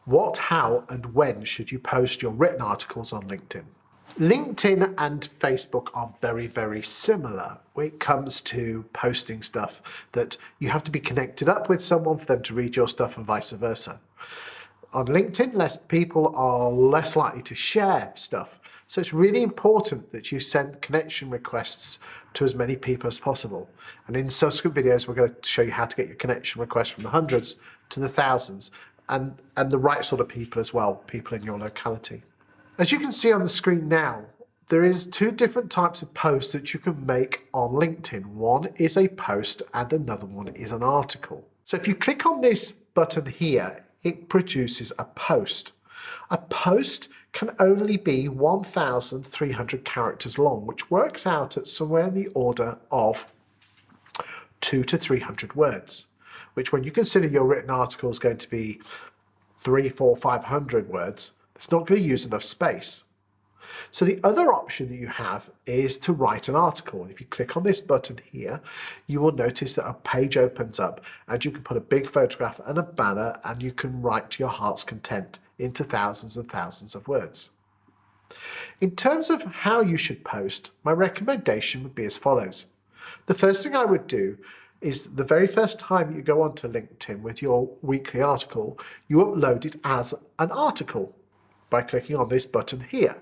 What, how, and when should you post your written articles on LinkedIn? LinkedIn and Facebook are very, very similar when it comes to posting stuff that you have to be connected up with someone for them to read your stuff and vice versa. On LinkedIn, less people are less likely to share stuff. So it's really important that you send connection requests to as many people as possible. And in subsequent videos, we're going to show you how to get your connection requests from the hundreds to the thousands and the right sort of people as well, people in your locality. As you can see on the screen now, there is two different types of posts that you can make on LinkedIn. One is a post and another one is an article. So if you click on this button here, it produces a post. A post can only be 1,300 characters long, which works out at somewhere in the order of 200 to 300 words, which when you consider your written article is going to be 300, 400, 500 words, it's not going to use enough space. So the other option that you have is to write an article. And if you click on this button here, you will notice that a page opens up and you can put a big photograph and a banner and you can write to your heart's content into thousands and thousands of words. In terms of how you should post, my recommendation would be as follows. The first thing I would do is the very first time you go onto LinkedIn with your weekly article, you upload it as an article by clicking on this button here.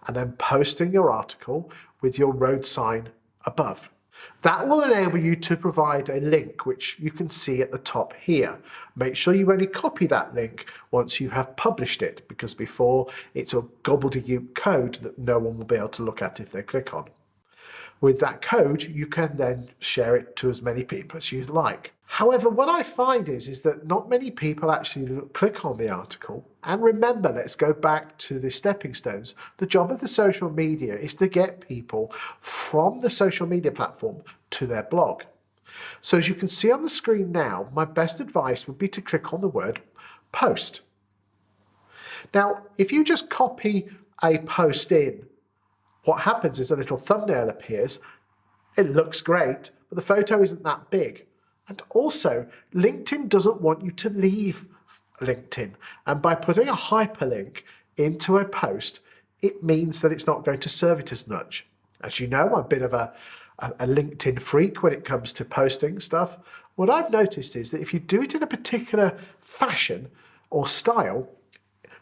And then posting your article with your road sign above. That will enable you to provide a link which you can see at the top here. Make sure you only copy that link once you have published it, because before it's a gobbledygook code that no one will be able to look at if they click on. With that code, you can then share it to as many people as you like. However, what I find is that not many people actually click on the article. And remember, let's go back to the stepping stones. The job of the social media is to get people from the social media platform to their blog. So as you can see on the screen now, my best advice would be to click on the word post. Now, if you just copy a post in, what happens is a little thumbnail appears. It looks great, but the photo isn't that big. And also, LinkedIn doesn't want you to leave LinkedIn. And by putting a hyperlink into a post, it means that it's not going to serve it as much. As you know, I'm a bit of a LinkedIn freak when it comes to posting stuff. What I've noticed is that if you do it in a particular fashion or style,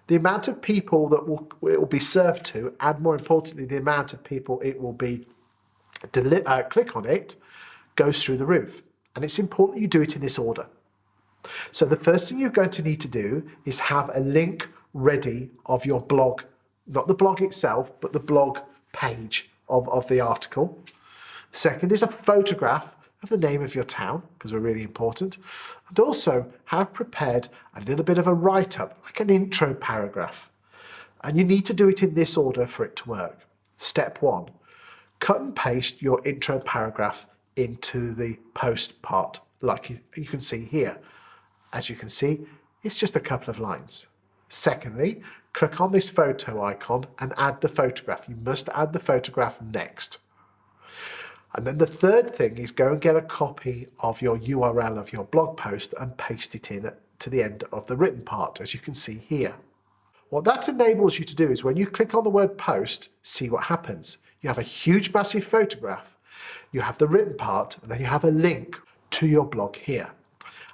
the amount of people that it will be served to, and more importantly, the amount of people it will be click on it, goes through the roof. And it's important you do it in this order. So the first thing you're going to need to do is have a link ready of your blog, not the blog itself, but the blog page of the article. Second is a photograph of the name of your town, because they're really important. And also have prepared a little bit of a write-up, like an intro paragraph. And you need to do it in this order for it to work. Step 1, cut and paste your intro paragraph into the post part, like you can see here. As you can see, it's just a couple of lines. Secondly, click on this photo icon and add the photograph. You must add the photograph next. And then the third thing is go and get a copy of your URL of your blog post and paste it in to the end of the written part, as you can see here. What that enables you to do is when you click on the word post, see what happens. You have a huge, massive photograph, you have the written part, and then you have a link to your blog here.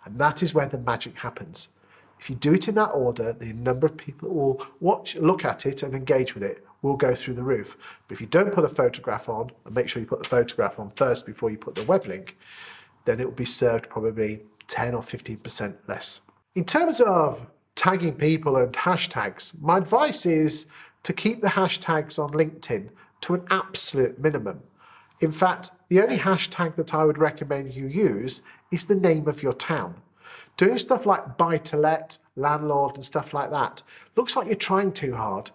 And that is where the magic happens. If you do it in that order, the number of people that will look at it and engage with it will go through the roof. But if you don't put a photograph on, and make sure you put the photograph on first before you put the web link, then it will be served probably 10 or 15% less. In terms of tagging people and hashtags, my advice is to keep the hashtags on LinkedIn to an absolute minimum. In fact, the only hashtag that I would recommend you use is the name of your town. Doing stuff like buy-to-let, landlord and stuff like that looks like you're trying too hard,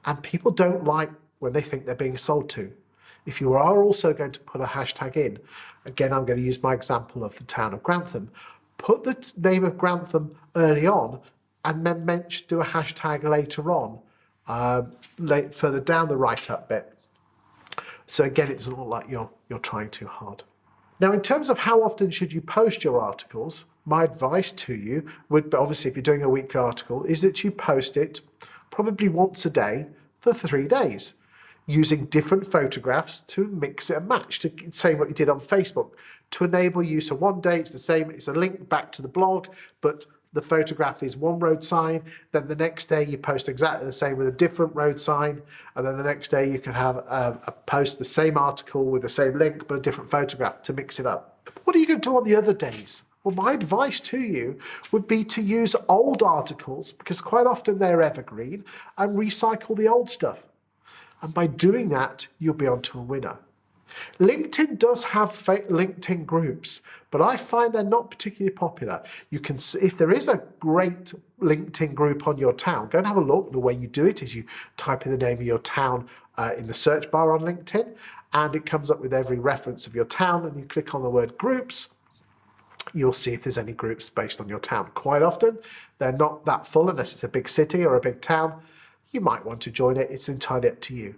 and people don't like when they think they're being sold to. If you are also going to put a hashtag in, again I'm going to use my example of the town of Grantham, put the name of Grantham early on and then do a hashtag later on, further down the write-up bit. So again, it doesn't look like you're trying too hard. Now, in terms of how often should you post your articles, my advice to you would, obviously if you're doing a weekly article, is that you post it probably once a day for 3 days, using different photographs to mix it and match, to say what you did on Facebook, to enable you. So one day it's the same, it's a link back to the blog, but the photograph is one road sign, then the next day you post exactly the same with a different road sign, and then the next day you can have a post the same article with the same link but a different photograph to mix it up. What are you going to do on the other days? Well, my advice to you would be to use old articles, because quite often they're evergreen, and recycle the old stuff. And by doing that, you'll be onto a winner. LinkedIn does have LinkedIn groups, but I find they're not particularly popular. You can, if there is a great LinkedIn group on your town, go and have a look. The way you do it is you type in the name of your town in the search bar on LinkedIn, and it comes up with every reference of your town, and you click on the word groups. You'll see if there's any groups based on your town. Quite often, they're not that full unless it's a big city or a big town. You might want to join it. It's entirely up to you.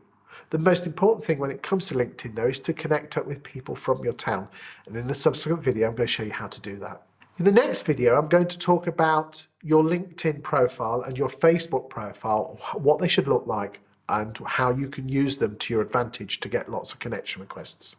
The most important thing when it comes to LinkedIn, though, is to connect up with people from your town. And in a subsequent video, I'm going to show you how to do that. In the next video, I'm going to talk about your LinkedIn profile and your Facebook profile, what they should look like, and how you can use them to your advantage to get lots of connection requests.